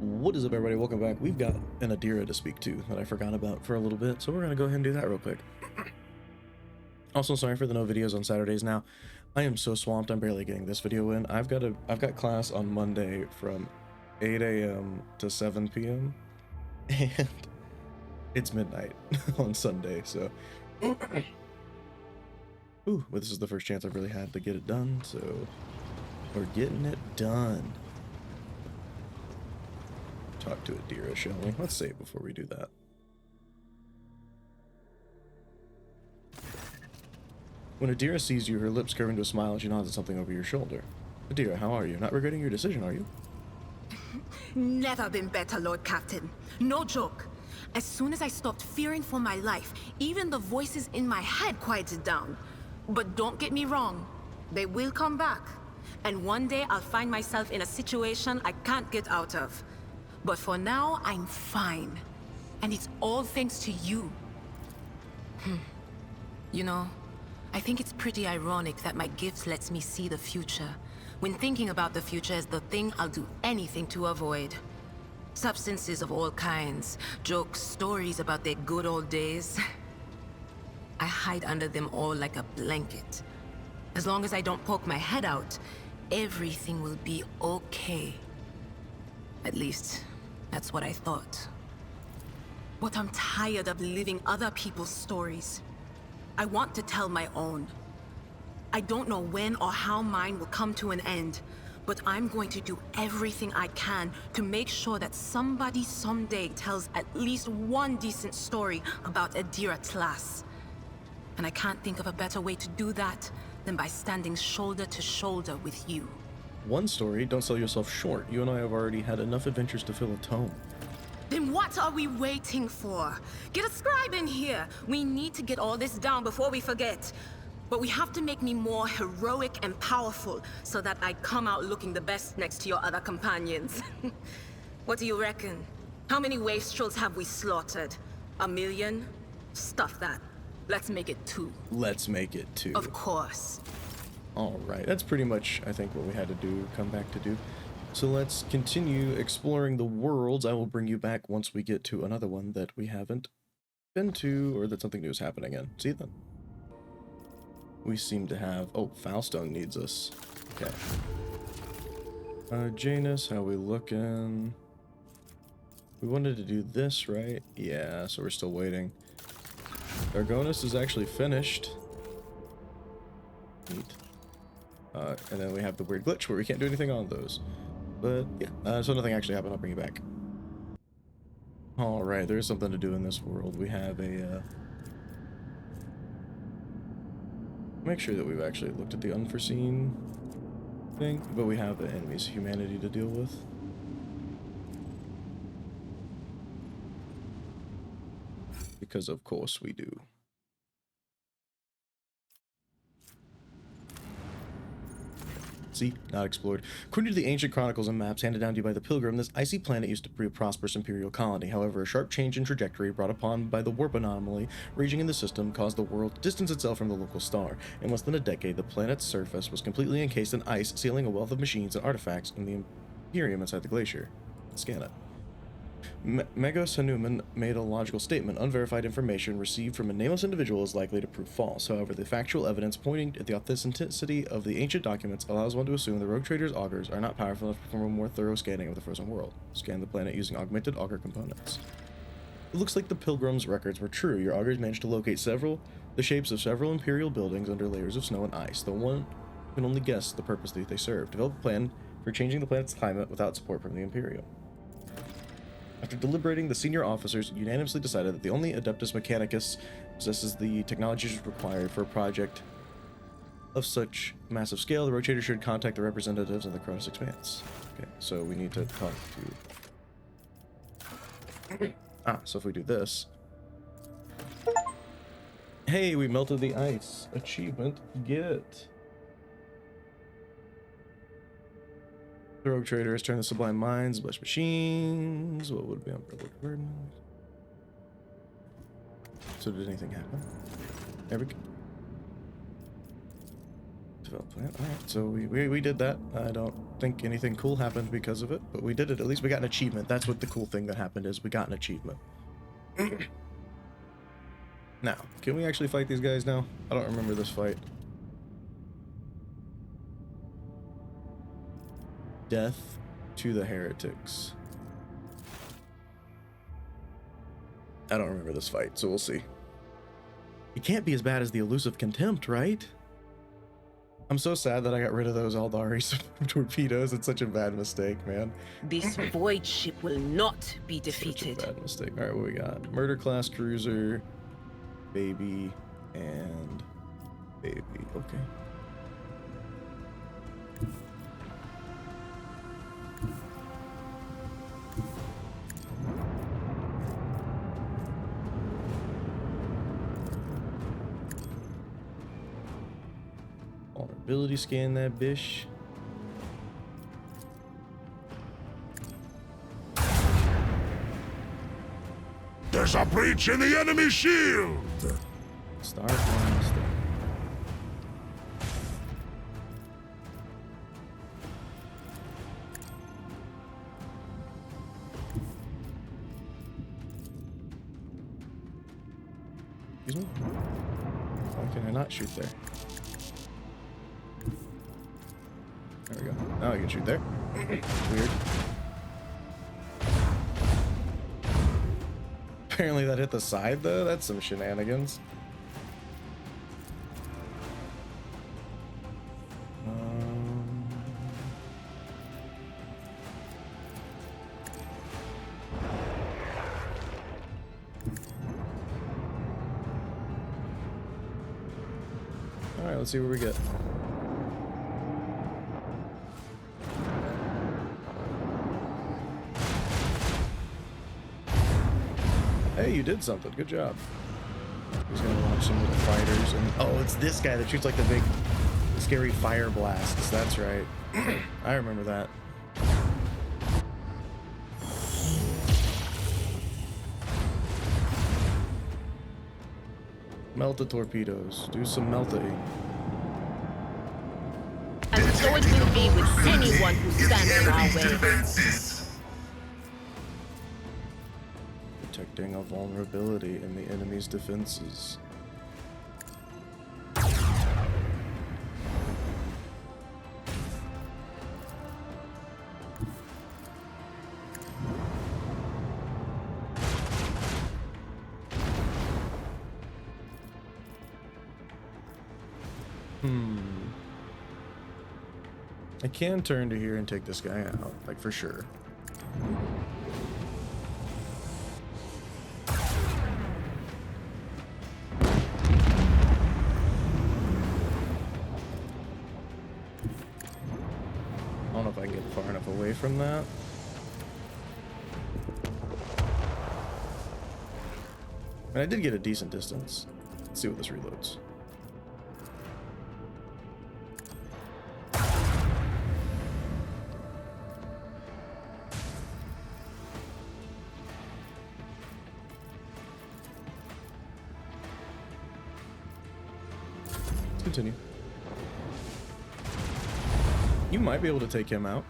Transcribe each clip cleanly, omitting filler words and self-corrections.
What is up, everybody? Welcome back. We've got an Adira to speak to that I forgot about for a little bit, so we're gonna go ahead and do that real quick. Also, sorry for the no videos on Saturdays now. I am so swamped, I'm barely getting this video in. I've got class on Monday from 8 a.m. to 7 p.m. and it's midnight on Sunday, so ooh, well, this is the first chance I've really had to get it done, so we're getting it done. Talk to Adira, shall we? Let's save before we do that. When Adira sees you, her lips curve into a smile and she nods at something over your shoulder. Adira, how are you? Not regretting your decision, are you? Never been better, Lord Captain. No joke. As soon as I stopped fearing for my life, even the voices in my head quieted down. But don't get me wrong, they will come back. And one day I'll find myself in a situation I can't get out of. But for now, I'm fine. And it's all thanks to you. You know, I think it's pretty ironic that my gift lets me see the future, when thinking about the future is the thing I'll do anything to avoid. Substances of all kinds, jokes, stories about their good old days. I hide under them all like a blanket. As long as I don't poke my head out, everything will be okay. At least, that's what I thought. But I'm tired of living other people's stories. I want to tell my own. I don't know when or how mine will come to an end, but I'm going to do everything I can to make sure that somebody someday tells at least one decent story about Adira Tlass. And I can't think of a better way to do that than by standing shoulder to shoulder with you. One story, don't sell yourself short. You and I have already had enough adventures to fill a tome. Then what are we waiting for? Get a scribe in here. We need to get all this down before we forget. But we have to make me more heroic and powerful so that I come out looking the best next to your other companions. What do you reckon? How many wastrels have we slaughtered? 1 million? Stuff that. Let's make it 2. Let's make it 2. Of course. Alright, that's pretty much, I think, what we had to do, come back to do. So let's continue exploring the worlds. I will bring you back once we get to another one that we haven't been to, or that something new is happening in. See you then. We seem to have... Oh, Foulstone needs us. Okay. Janus, how we looking? We wanted to do this, right? Yeah, so we're still waiting. Koronus is actually finished. Neat. And then we have the weird glitch where we can't do anything on those. But yeah, so nothing actually happened. I'll bring you back. Alright, there's something to do in this world. We have a... Make sure that we've actually looked at the unforeseen thing, but we have enemies, humanity to deal with. Because of course we do. See, not explored. According to the ancient chronicles and maps handed down to you by the Pilgrim, this icy planet used to be a prosperous imperial colony. However, a sharp change in trajectory brought upon by the warp anomaly raging in the system caused the world to distance itself from the local star. In less than a decade, the planet's surface was completely encased in ice, sealing a wealth of machines and artifacts in the Imperium inside the glacier. Scan it. Megos Hanuman made a logical statement. Unverified information received from a nameless individual is likely to prove false. However, the factual evidence pointing at the authenticity of the ancient documents allows one to assume the rogue trader's augurs are not powerful enough to perform a more thorough scanning of the frozen world. Scan the planet using augmented augur components. It looks like the Pilgrim's records were true. Your augurs managed to locate the shapes of several imperial buildings under layers of snow and ice, though one can only guess the purpose that they serve. Develop a plan for changing the planet's climate without support from the Imperium. After deliberating, the senior officers unanimously decided that the only Adeptus Mechanicus possesses the technologies required for a project of such massive scale. The rotator should contact the representatives of the Koronus Expanse. Okay, so we need to talk to... so if we do this... Hey, we melted the ice. Achievement, get. The rogue trader has turned the sublime minds, blessed machines. What would be unbridled burden? So did anything happen? There we go. develop plant. All right, so we did that. I don't think anything cool happened because of it, but we did it. At least we got an achievement. That's what the cool thing that happened is. We got an achievement. Now, can we actually fight these guys now? I don't remember this fight. Death to the heretics. I don't remember this fight, so we'll see. It can't be as bad as the elusive contempt, right? I'm so sad that I got rid of those Aldari torpedoes. It's such a bad mistake, man. This void ship will not be defeated. Such a bad mistake. All right, what we got? Murder class cruiser, baby, and baby. Okay. Vulnerability scan that bish. There's a breach in the enemy shield! Star Blaster. Excuse me? Why can I not shoot there? There we go. Now I can shoot there. Weird. Apparently that hit the side though. That's some shenanigans. All right, let's see what we get. Hey, you did something. Good job. He's gonna launch some little fighters, and oh, it's this guy that shoots like the big, scary fire blasts. That's right. I remember that. Melt the torpedoes. Do some melting. And so it will be with anyone who stands in our way. Protecting a vulnerability in the enemy's defenses. I can turn to here and take this guy out, like for sure. I don't know if I can get far enough away from that. And I did get a decent distance. Let's see what this reloads. Let's continue. You might be able to take him out.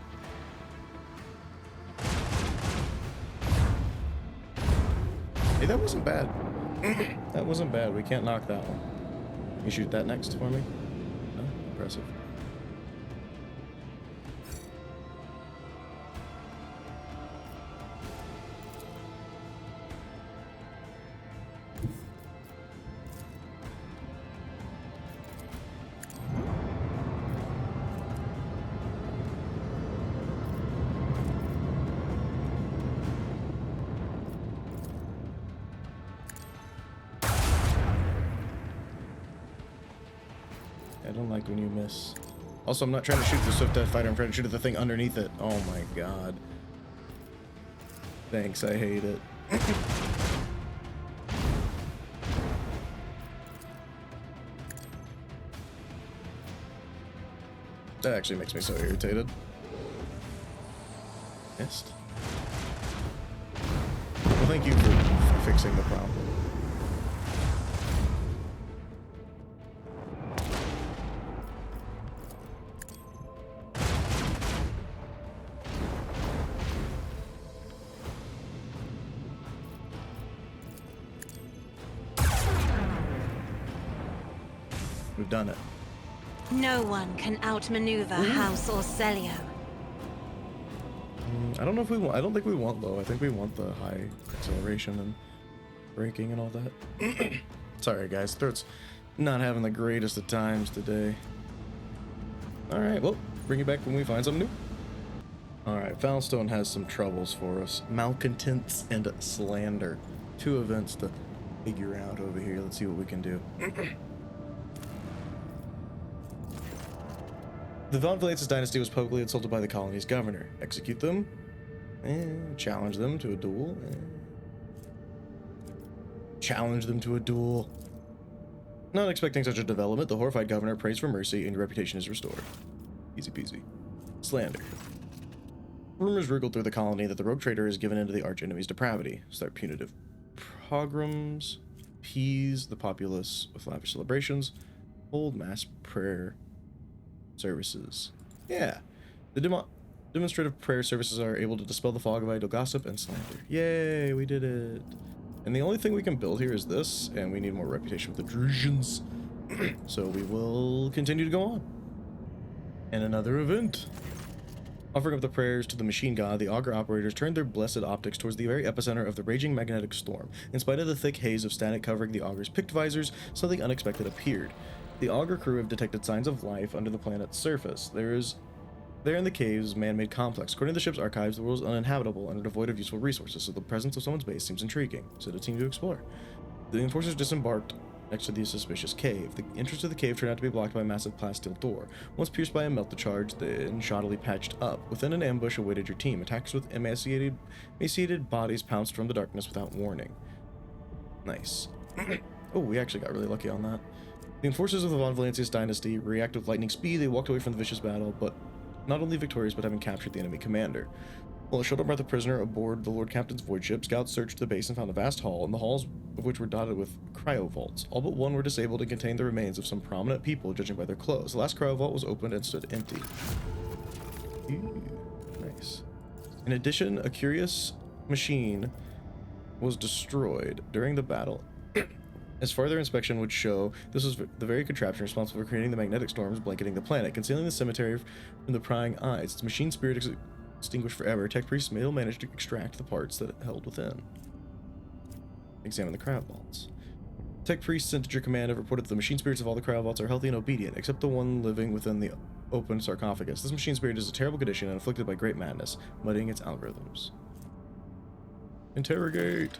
Hey, that wasn't bad. That wasn't bad. We can't knock that one. You shoot that next for me? No? Impressive. I don't like when you miss. Also, I'm not trying to shoot the Swift Death Fighter, I'm trying to shoot at the thing underneath it. Oh my god. Thanks, I hate it. That actually makes me so irritated. Missed. Well, thank you for fixing the problem. We've done it. No one can outmaneuver House Orselio. I don't know if we want. I don't think we want low. I think we want the high acceleration and braking and all that. Sorry, guys. Throat's not having the greatest of times today. All right. Well, bring it back when we find something new. All right. Foulstone has some troubles for us: malcontents and slander. 2 events to figure out over here. Let's see what we can do. The Von Valencia's dynasty was publicly insulted by the colony's governor. Execute them, and challenge them to a duel. Challenge them to a duel. Not expecting such a development, the horrified governor prays for mercy, and your reputation is restored. Easy peasy. Slander. Rumors wriggled through the colony that the rogue trader is given into the arch-enemy's depravity. Start punitive pogroms, appease the populace with lavish celebrations, hold mass prayer services. Yeah. The demonstrative prayer services are able to dispel the fog of idle gossip and slander. Yay, we did it. And the only thing we can build here is this, and we need more reputation with the Drusians. So we will continue to go on. And another event. Offering up the prayers to the machine god, the augur operators turned their blessed optics towards the very epicenter of the raging magnetic storm. In spite of the thick haze of static covering the augur's picked visors, something unexpected appeared. The augur crew have detected signs of life under the planet's surface. There in the cave's man-made complex. According to the ship's archives, the world is uninhabitable and devoid of useful resources, so the presence of someone's base seems intriguing. Send a team to explore. The enforcers disembarked next to the suspicious cave. The entrance to the cave turned out to be blocked by a massive plasteel door. Once pierced by a melta charge, then shoddily patched up. Within an ambush awaited your team. Attackers with emaciated bodies pounced from the darkness without warning. Nice. Oh, we actually got really lucky on that. The enforcers of the Von Valencia's dynasty reacted with lightning speed. They walked away from the vicious battle, but not only victorious, but having captured the enemy commander. While a shuttle brought the prisoner aboard the Lord Captain's voidship, scouts searched the base and found a vast hall, and the halls of which were dotted with cryovaults. All but one were disabled and contained the remains of some prominent people, judging by their clothes. The last cryovault was opened and stood empty. Ooh, nice. In addition, a curious machine was destroyed during the battle. As further inspection would show, this was the very contraption responsible for creating the magnetic storms blanketing the planet, concealing the cemetery from the prying eyes. Its machine spirit extinguished forever. Tech priests may manage to extract the parts that it held within. Examine the cryovaults. Tech priests sent at your command have reported that the machine spirits of all the cryovaults are healthy and obedient, except the one living within the open sarcophagus. This machine spirit is a terrible condition and afflicted by great madness, muddying its algorithms. Interrogate!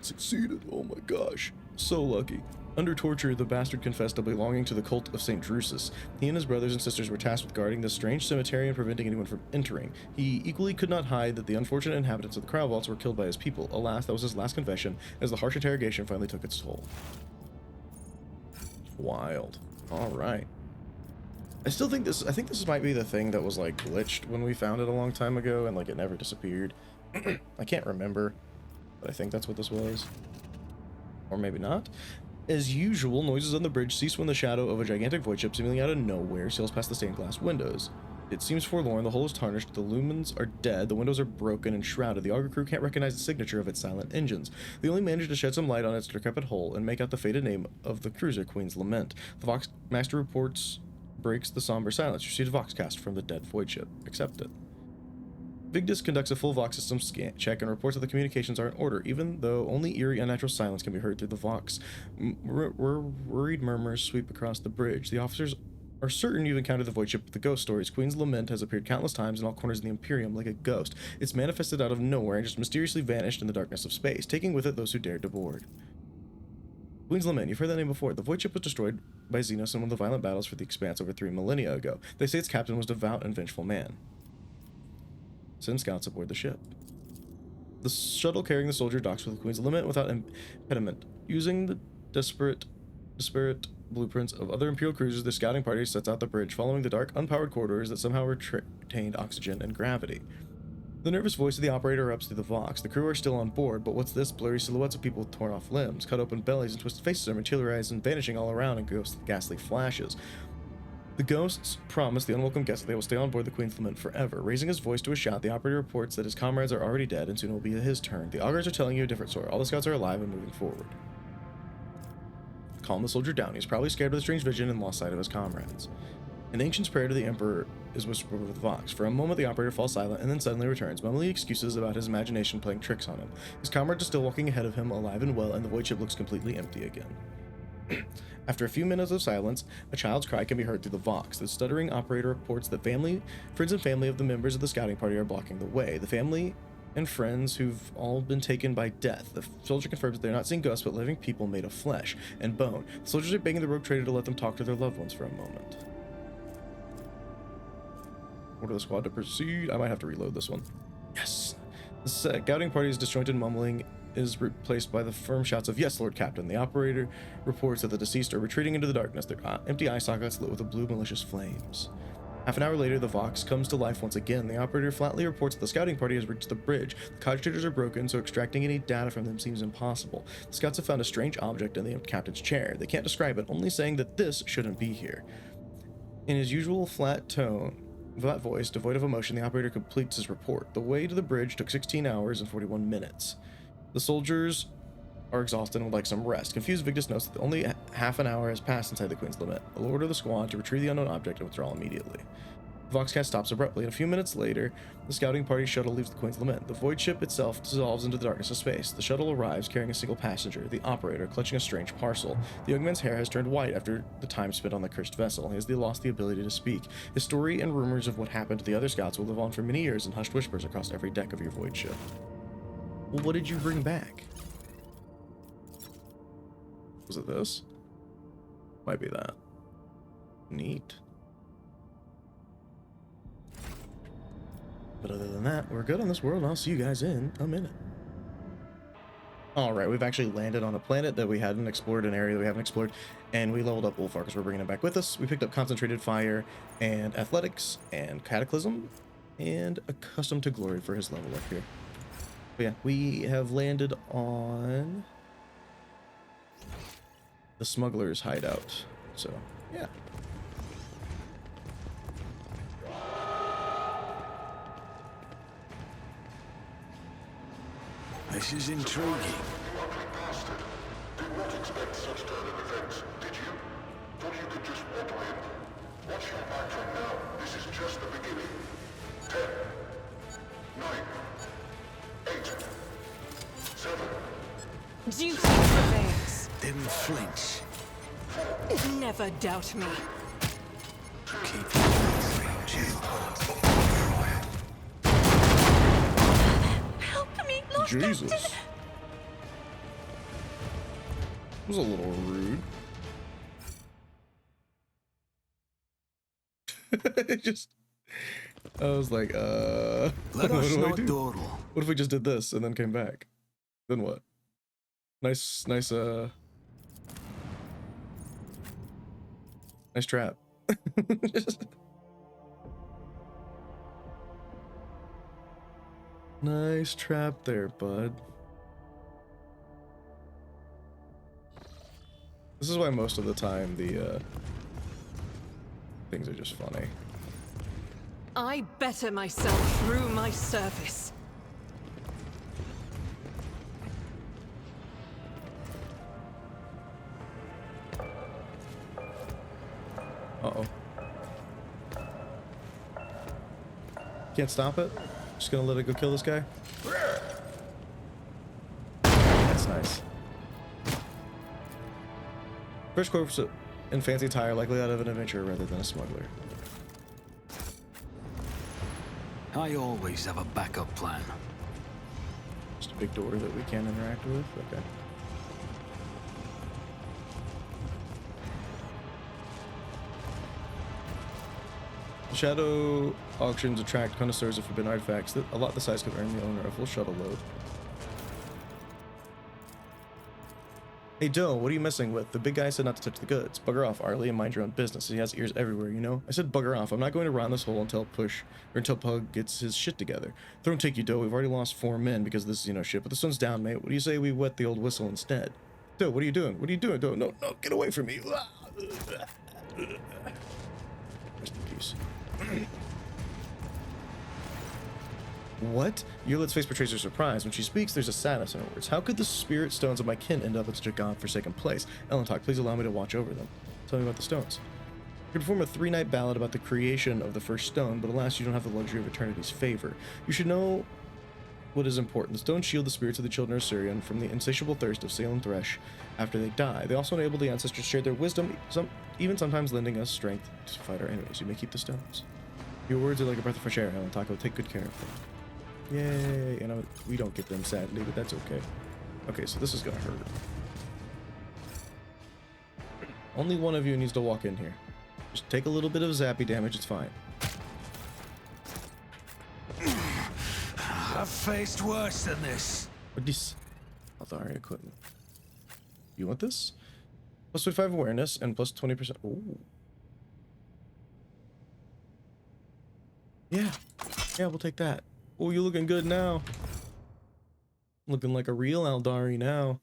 Succeeded! Oh my gosh. So lucky. Under torture, the bastard confessed to belonging to the cult of St. Drusus. He and his brothers and sisters were tasked with guarding this strange cemetery and preventing anyone from entering. He equally could not hide that the unfortunate inhabitants of the cryovaults were killed by his people. Alas, that was his last confession, as the harsh interrogation finally took its toll. Wild. Alright. I think this might be the thing that was like glitched when we found it a long time ago and like it never disappeared. I can't remember, but I think that's what this was. Or maybe not. As usual, noises on the bridge cease when the shadow of a gigantic voidship seemingly out of nowhere sails past the stained glass windows. It seems forlorn, the hull is tarnished, the lumens are dead, the windows are broken and shrouded. The augur crew can't recognize the signature of its silent engines. They only manage to shed some light on its decrepit hull and make out the faded name of the cruiser, Queen's Lament. The Vox Master reports breaks the somber silence. You receive a Voxcast from the dead voidship. Accept it. Vigdis conducts a full Vox system scan check and reports that the communications are in order, even though only eerie, unnatural silence can be heard through the Vox. Worried murmurs sweep across the bridge. The officers are certain you've encountered the voidship with the ghost stories. Queen's Lament has appeared countless times in all corners of the Imperium like a ghost. It's manifested out of nowhere and just mysteriously vanished in the darkness of space, taking with it those who dared to board. Queen's Lament, you've heard that name before. The voidship was destroyed by Xenos in one of the violent battles for the Expanse over 3 millennia ago. They say its captain was a devout and vengeful man. Send scouts aboard the ship. The shuttle carrying the soldier docks with the Queen's Lament without impediment. Using the disparate blueprints of other Imperial cruisers, the scouting party sets out the bridge, following the dark, unpowered corridors that somehow retained oxygen and gravity. The nervous voice of the operator erupts through the Vox. The crew are still on board, but what's this? Blurry silhouettes of people with torn off limbs, cut open bellies, and twisted faces are materialized and vanishing all around in ghastly flashes. The ghosts promise the unwelcome guests that they will stay on board the Queen's Lament forever. Raising his voice to a shout, the operator reports that his comrades are already dead and soon it will be his turn. The augurs are telling you a different story. All the scouts are alive and moving forward. calm the soldier down. He's probably scared of the strange vision and lost sight of his comrades. An ancient's prayer to the Emperor is whispered over the Vox. For a moment, the operator falls silent and then suddenly returns, mumbling excuses about his imagination playing tricks on him. His comrades are still walking ahead of him, alive and well, and the void ship looks completely empty again. After a few minutes of silence, a child's cry can be heard through the Vox. The stuttering operator reports that friends and family of the members of the scouting party are blocking the way. The family and friends who've all been taken by death. The soldier confirms that they're not seeing ghosts, but living people made of flesh and bone. The soldiers are begging the rogue trader to let them talk to their loved ones for a moment. Order the squad to proceed. I might have to reload this one. Yes. The scouting party's disjointed mumbling is replaced by the firm shouts of, "Yes, Lord Captain." The operator reports that the deceased are retreating into the darkness, their empty eye sockets lit with the blue malicious flames. Half an hour later, the Vox comes to life once again. The operator flatly reports that the scouting party has reached the bridge. The cogitators are broken, so extracting any data from them seems impossible. The scouts have found a strange object in the captain's chair. They can't describe it, only saying that this shouldn't be here. In his usual flat voice, devoid of emotion, the operator completes his report. The way to the bridge took 16 hours and 41 minutes. The soldiers are exhausted and would like some rest. Confused, Victus notes that only half an hour has passed inside the Queen's Lament. He'll order the squad to retrieve the unknown object and withdraw immediately. The Voxcat stops abruptly, and a few minutes later, the scouting party shuttle leaves the Queen's Lament. The void ship itself dissolves into the darkness of space. The shuttle arrives carrying a single passenger, the operator, clutching a strange parcel. The young man's hair has turned white after the time spent on the cursed vessel. He has lost the ability to speak. His story and rumors of what happened to the other scouts will live on for many years in hushed whispers across every deck of your void ship. Well, what did you bring back? Was it this? Might be that. Neat. But other than that, we're good on this world, and I'll see you guys in a minute. Alright, we've actually landed on a planet that we hadn't explored, an area that we haven't explored, and we leveled up Ulfar because we're bringing it back with us. We picked up Concentrated Fire and Athletics and Cataclysm and Accustomed to Glory for his level up here. But yeah, we have landed on the Smuggler's Hideout. So, yeah. This is intriguing. Did not expect such turn of events, did you? Thought you could just waddle in. Watch your back from now. This is just the beginning. 10, 9, 8, 7. Duty prevails. Didn't flinch. Never doubt me. Keep Help me, Lord Jesus. Captain. Was a little rude. I was like, Let what us do I not do? dawdle. What if we just did this and then came back? Then what? Nice trap. Nice trap there, bud. This is why most of the time the things are just funny. I better myself through my service. Uh-oh. Can't stop it? Just gonna let it go kill this guy? That's nice. First corpse in fancy attire, likely out of an adventure rather than a smuggler. I always have a backup plan. Just a big door that we can interact with? Okay. Shadow auctions attract connoisseurs of forbidden artifacts that a lot the size could earn the owner a full shuttle load. Hey Doe, what are you messing with? The big guy said not to touch the goods. Bugger off, Arlie, and mind your own business. He has ears everywhere, you know? I said bugger off. I'm not going to rot in this hole until Pug gets his shit together. Throw and take you, Doe. We've already lost 4 men because this is, shit. But the sun's down, mate. What do you say we wet the old whistle instead? Doe, what are you doing? What are you doing, Doe? No, get away from me. Rest in peace. What? Yurlet's face betrays her surprise. When she speaks, there's a sadness in her words. How could the spirit stones of my kin end up in such a godforsaken place? Ellentalk, please allow me to watch over them. Tell me about the stones. You can perform a 3-night ballad about the creation of the first stone, but alas, you don't have the luxury of eternity's favor. You should know what is important. The stones shield the spirits of the children of Sirion from the insatiable thirst of Sail and Thresh after they die. They also enable the ancestors to share their wisdom, even sometimes lending us strength to fight our enemies. You may keep the stones. Your words are like a breath of fresh air, Ellentalk. Take good care of them. Yay! And we don't get them, sadly, but that's okay. Okay, so this is gonna hurt. Only one of you needs to walk in here. Just take a little bit of zappy damage, it's fine. I've faced worse than this. What this? Athari equipment. You want this? Plus 25 awareness and plus 20%. Ooh. Yeah. Yeah, we'll take that. Oh, you looking good now. Looking like a real Aldari now.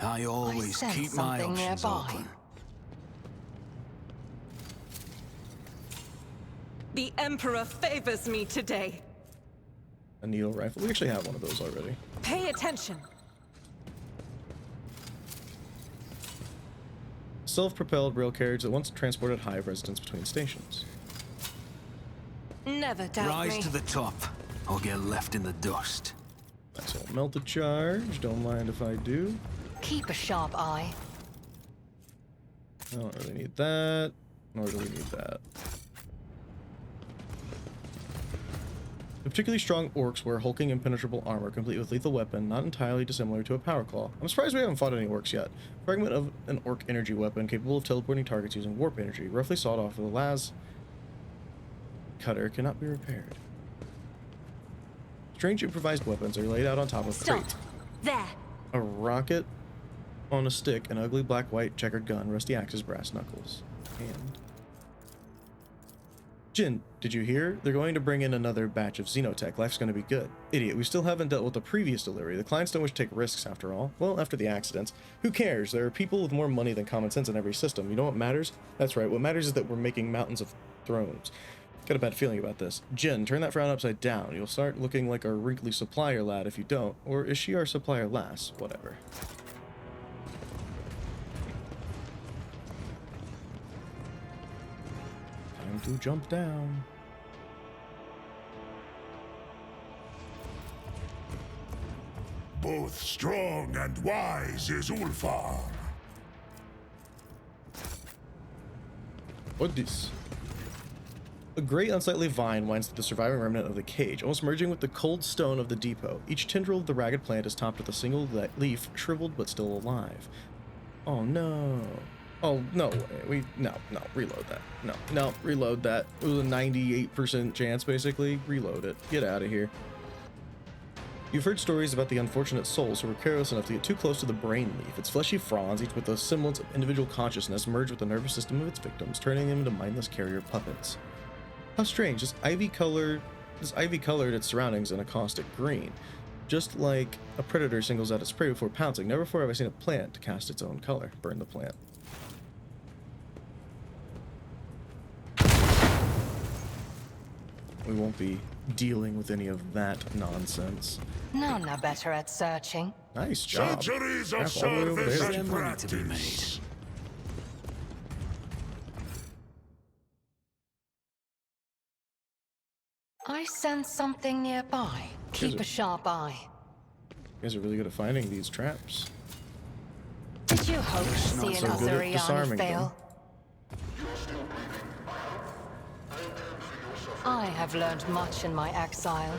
I always keep my options open. The Emperor favors me today. A needle rifle. We actually have one of those already. Pay attention. Self-propelled rail carriage that once transported hive residents between stations. Never doubt Rise me. to the top, or get left in the dust. Nice old melted charge. Don't mind if I do. Keep a sharp eye. I don't really need that. Nor do we need that. The particularly strong orcs wear hulking impenetrable armor, complete with lethal weapon, not entirely dissimilar to a power claw. I'm surprised we haven't fought any orcs yet. Fragment of an orc energy weapon capable of teleporting targets using warp energy, roughly sawed off with a las cutter, cannot be repaired. Strange improvised weapons are laid out on top of crate. There. A rocket on a stick, an ugly black-white checkered gun, rusty axes, brass knuckles. And Jin, did you hear? They're going to bring in another batch of Xenotech. Life's going to be good. Idiot, we still haven't dealt with the previous delivery. The clients don't wish to take risks after all. Well, after the accidents. Who cares? There are people with more money than common sense in every system. You know what matters? That's right, what matters is that we're making mountains of thrones. Got a bad feeling about this. Jin, turn that frown upside down. You'll start looking like our wrinkly supplier lad if you don't. Or is she our supplier lass? Whatever. Time to jump down. Both strong and wise is Ulfar. What this? A great unsightly vine winds through the surviving remnant of the cage, almost merging with the cold stone of the depot. Each tendril of the ragged plant is topped with a single leaf, shriveled but still alive. Oh no. Oh, no way. No, reload that. No, reload that. It was a 98% chance, basically. Reload it. Get out of here. You've heard stories about the unfortunate souls who were careless enough to get too close to the brain leaf. Its fleshy fronds, each with a semblance of individual consciousness, merge with the nervous system of its victims, turning them into mindless carrier puppets. How strange. This ivy colored its surroundings in a caustic green. Just like a predator singles out its prey before pouncing, never before have I seen a plant to cast its own color. Burn the plant. We won't be dealing with any of that nonsense. None are better at searching. Nice job. Centuries of Half all the way over service there. and Money to be practice. made. I sense something nearby. Keep a sharp eye. You guys are really good at finding these traps. Did you hope to see so an good at Azuriani disarming fail? I have learned much in my exile.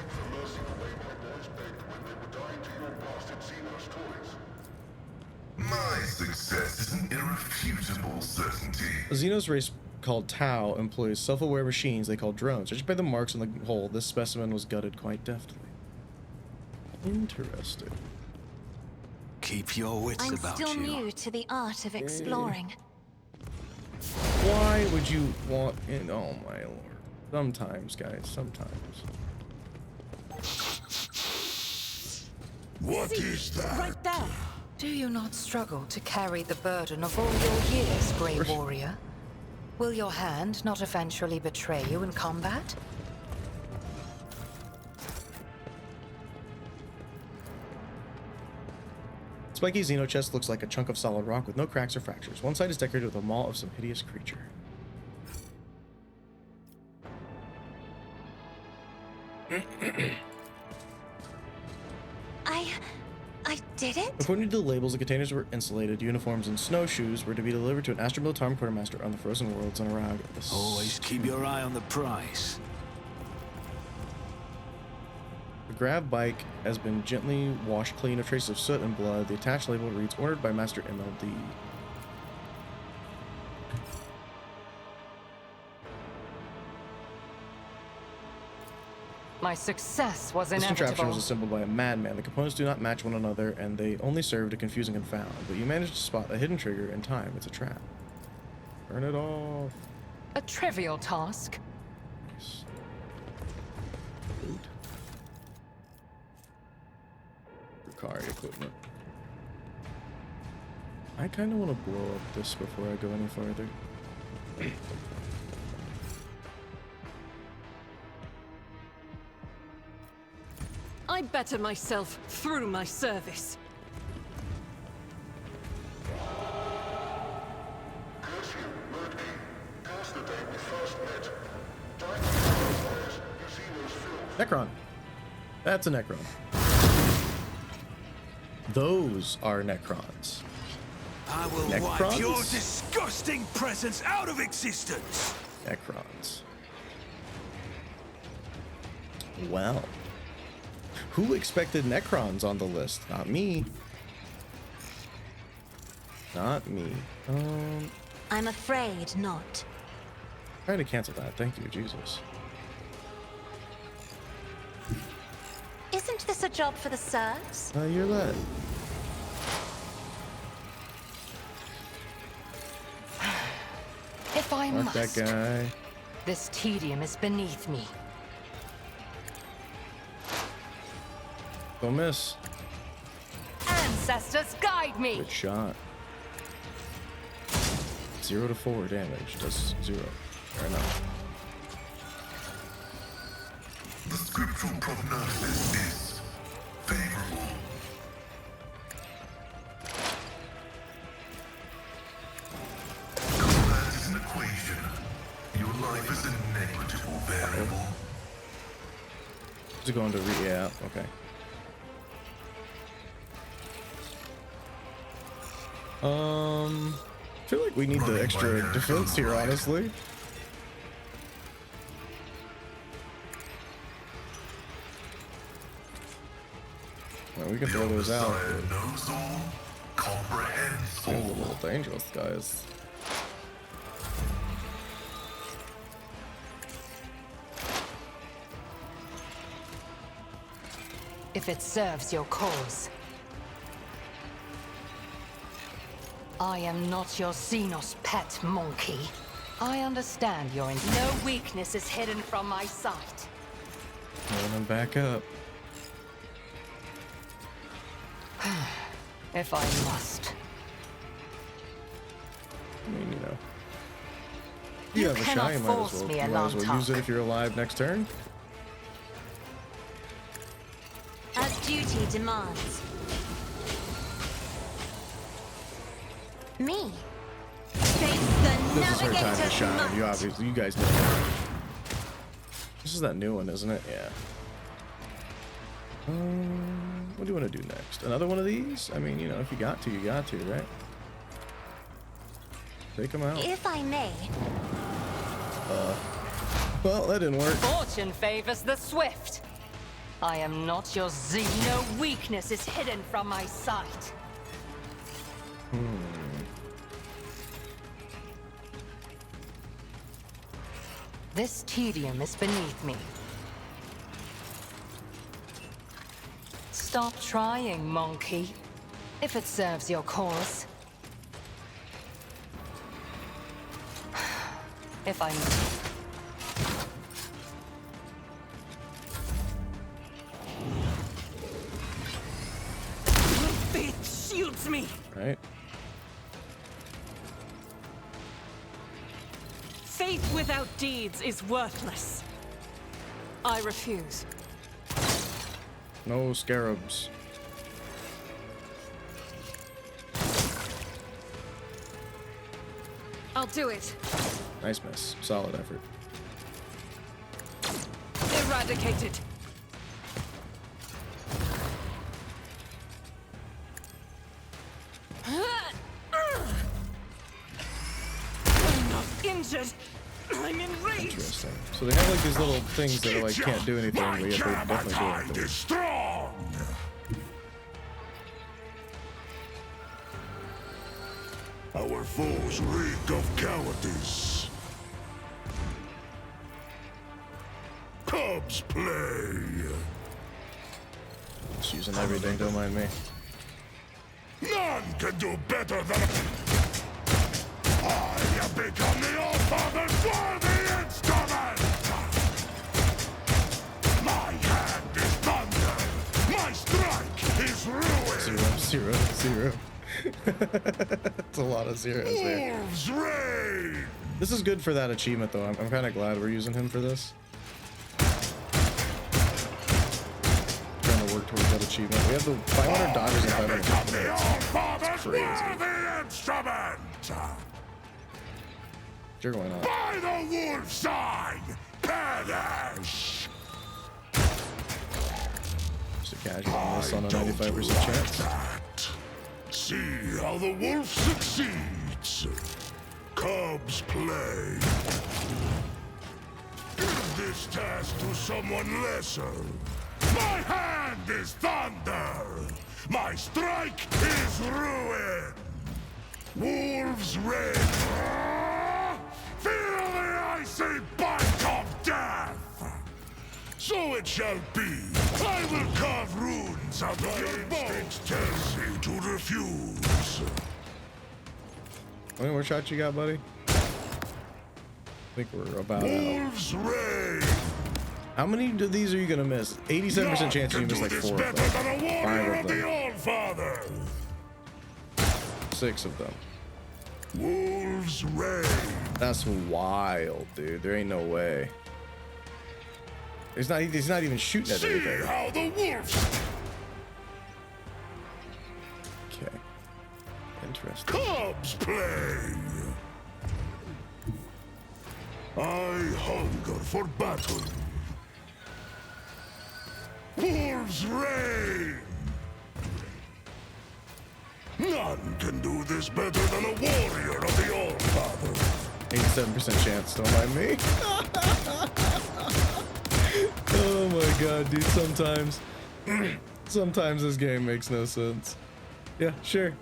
My success is an irrefutable certainty. A Xenos race called Tau employs self-aware machines they call drones. Judged by the marks on the hull, this specimen was gutted quite deftly. Interesting. Keep your wits I'm about still you. new to the art of exploring. Why would you want in? Oh my lord. Sometimes, guys, sometimes. What is that? Right there. Do you not struggle to carry the burden of all your years, Grey Warrior? Will your hand not eventually betray you in combat? spiky Xeno chest looks like a chunk of solid rock with no cracks or fractures. One side is decorated with a maw of some hideous creature. I did it? According to the labels, the containers were insulated. Uniforms and snowshoes were to be delivered to an Astro Militarum quartermaster on the frozen worlds in Arag. Always keep your eye on the price. The grav bike has been gently washed clean of traces of soot and blood. The attached label reads, ordered by Master MLD. My success was This contraption inevitable. was assembled by a madman. The components do not match one another, and they only serve to confuse and confound. But you managed to spot a hidden trigger in time. It's a trap. Turn it off. A trivial task. Nice. Loot. Ricari equipment. I kind of want to blow up this before I go any farther. I better myself through my service. Curse you, Murky. Curse the day we first met. Dinosaurs, you see those films? Necron. That's a Necron. Those are Necrons. I will Necrons? wipe your disgusting presence out of existence. Necrons. Well. Who expected Necrons on the list? Not me. Not me. I'm afraid not. Try to cancel that. Thank you, Jesus. Isn't this a job for the serfs? You're led. If I Mark must. that guy. This tedium is beneath me. Don't miss. Ancestors, guide me! Good shot. 0 to 4 damage. Does 0. Fair enough. The scriptural prognosis is favorable. Combat is an equation. Your life is a negligible variable. Is it going to yeah, okay. I feel like we need the extra defense here, honestly. Well, we can throw those out. Omnissiah knows all, comprehends Seems a all. little dangerous, guys. If it serves your cause. I am not your Xenos pet monkey. I understand your no weakness is hidden from my sight. Pulling them back up. If I must. I mean, you know. You have a cannot shy, you might as force well, me, you might as well use it Alantok. if you're alive next turn. As duty demands. Me. Face the This is her time to navigator's shine. might. You obviously, you guys know that. This is that new one, isn't it? Yeah. What do you want to do next? Another one of these? I mean, you know, if you got to, you got to, right? Take them out. If I may, Well, that didn't work. Fortune favors the swift. I am not your No weakness is hidden from my sight. This tedium is beneath me. Stop trying, monkey. If it serves your cause. If I'm... Faith shields me. Right? Faith without deeds is worthless. I refuse. No scarabs. I'll do it. Nice miss. Solid effort. Eradicated. I'm not injured. I'm enraged. Interesting. So they have like these little things that are like can't do anything, but yet they definitely do anything. Is strong. Our foes reek of cowardice. Cubs play. Just using everything, don't mind me. None can do better than I have become the All-Father's worthy instrument! My hand is thunder! My strike is ruin! Zero. That's a lot of zeros there. Wolves reign! This is good for that achievement, though. I'm kind of glad we're using him for this. Trying to work towards that achievement. We have the 500 dodges and 500 minutes. It's crazy. Sure, why not? By the wolf side, perish! Just a casual on this on a 95% chance. That. See how the wolf succeeds. Cubs play. Give this task to someone lesser. My hand is thunder. My strike is ruin. Wolves reign. Feel the icy bite of death. So it shall be. I will carve runes out of your bones. Tells me to refuse. How many more shots you got, buddy? I think we're about out. Wolves reign. How many of these are you gonna miss? 87% chance you miss like 4 of them. 5 of them. All-Father. 6 of them. Wolves reign. That's wild, dude. There ain't no way. He's not even shooting at See anything. how the wolves. Okay. Interesting. Cubs play. I hunger for battle. Wolves reign. None can do this better than a warrior of the All-Father. 87% chance, don't mind me. Oh my god, dude, sometimes this game makes no sense. Yeah, sure.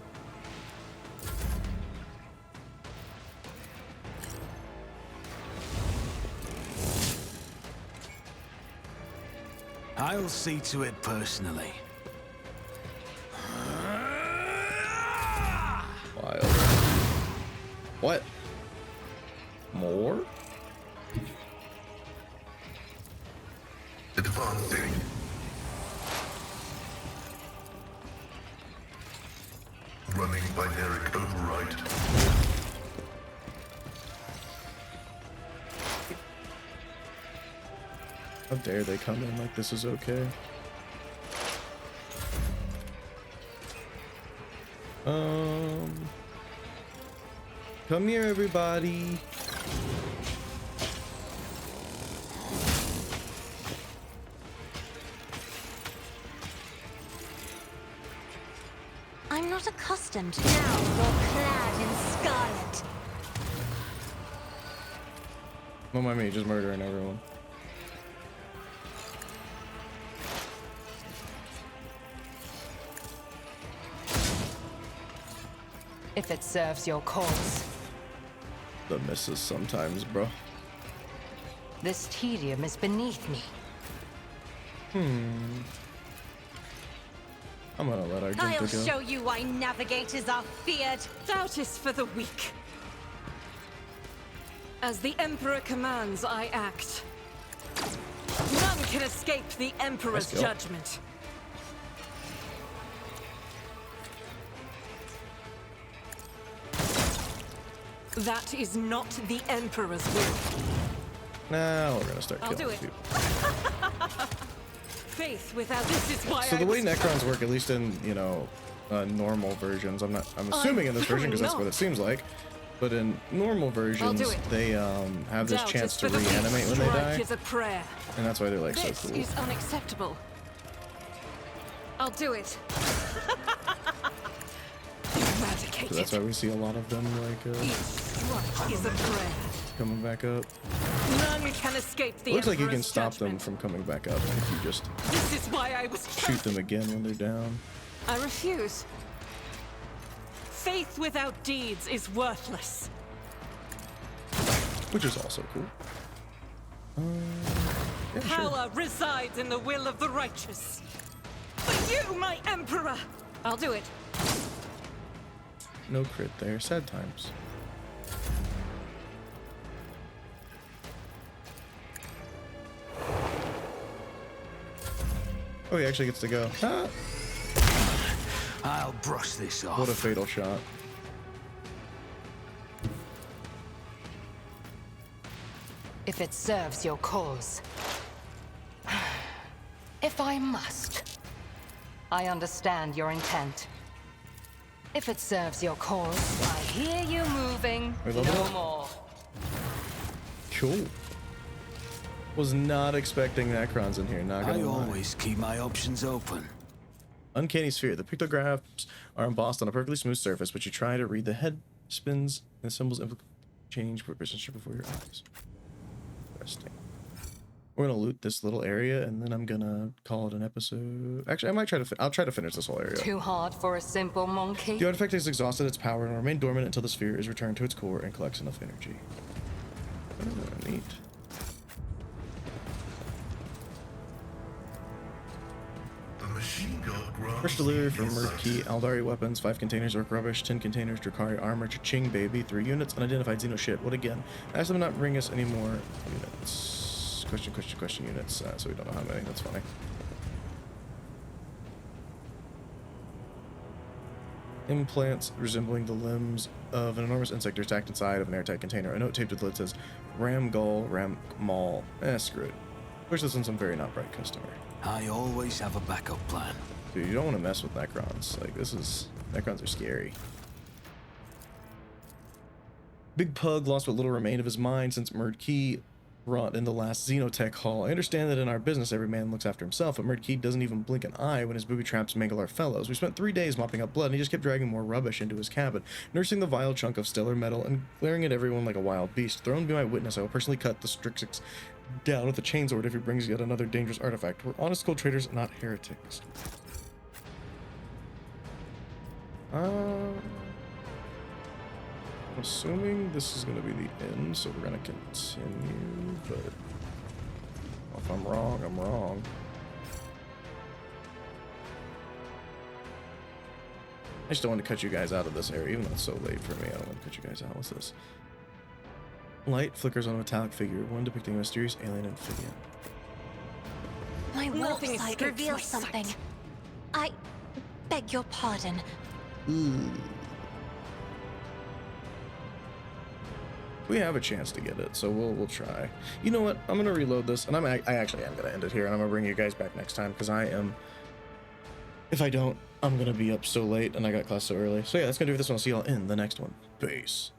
I'll see to it personally. Wild. What? More? Advancing. Running binary override. How dare they come in like this is okay? Come here, everybody. I'm not accustomed now you're clad in scarlet. Don't mind me, just murdering everyone. If it serves your cause. The misses sometimes, bro. This tedium is beneath me. I'm gonna let our I'll Junta go. show you why navigators are feared. Doubt is for the weak. As the Emperor commands, I act. None can escape the Emperor's Let's go. judgment. That is not the Emperor's will. Now we're gonna start I'll killing do it. people. Faith without this is why So I the way was- Necrons work, at least in, you know, normal versions, I'm assuming in this version because that's what it seems like. But in normal versions, it. they have this Doubt chance is to for the weak. reanimate when they Strike die, is a prayer. and that's why they're like so This cool. is unacceptable. I'll do it. Eradicate So that's it. why we see a lot of them like Each strike is a prayer. coming back up. None can escape the Looks like you can Emperor's stop them judgment. from coming back up if you just This is why I was shoot them again when they're down. I refuse. Faith without deeds is worthless. Which is also cool. Yeah, sure. Power resides in the will of the righteous. For you, my emperor! I'll do it. No crit there. Sad times. Oh, he actually gets to go. Ah, I'll brush this off. what a fatal shot. If it serves your cause. If I must. I understand your intent. If it serves your cause, I hear you moving. We level No up? more. Cool. Was not expecting Necrons in here, not I gonna lie. always keep my options open. Uncanny Sphere. The pictographs are embossed on a perfectly smooth surface, but you try to read the head spins and the symbols change position before your eyes. Interesting. We're gonna loot this little area, and then I'm gonna call it an episode. Actually, I might try to. I'll try to finish this whole area. Too hard for a simple monkey? The artifact has exhausted its power and will remain dormant until the sphere is returned to its core and collects enough energy. Neat. The machine gun grabs First delivery the from assassin. Murky Aldari weapons, 5 containers orc rubbish, 10 containers Drakari armor, Ching baby, 3 units, unidentified Xeno shit. What again? Ask them not bring us any more units. Question units. So we don't know how many. That's funny. Implants resembling the limbs of an enormous insect are stacked inside of an airtight container. A note taped to the lid says, Ram Gull, Ram Maul. Screw it. Push this on some very not bright customer. I always have a backup plan. Dude, you don't want to mess with Necrons. Like, Necrons are scary. Big Pug lost what little remained of his mind since Murky brought in the last Xenotech haul. I understand that in our business, every man looks after himself, but Murky doesn't even blink an eye when his booby traps mangle our fellows. We spent 3 days mopping up blood, and he just kept dragging more rubbish into his cabin, nursing the vile chunk of stellar metal and glaring at everyone like a wild beast. Thrown be my witness, I will personally cut the Strixix down with a chainsword if he brings yet another dangerous artifact. We're honest gold traders, not heretics. I'm assuming this is going to be the end, so we're going to continue, but if I'm wrong, I'm wrong. I just don't want to cut you guys out of this area, even though it's so late for me. I don't want to cut you guys out. What's this? Light flickers on a metallic figure, one depicting a mysterious alien amphibian. My wolf Nothing sight escapes reveals my sight. something. I beg your pardon. We have a chance to get it, so we'll try. You know what? I'm gonna reload this, and I actually am gonna end it here, and I'm gonna bring you guys back next time because I am. If I don't, I'm gonna be up so late, and I got class so early. So yeah, that's gonna do it for this one. I'll see y'all in the next one. Peace.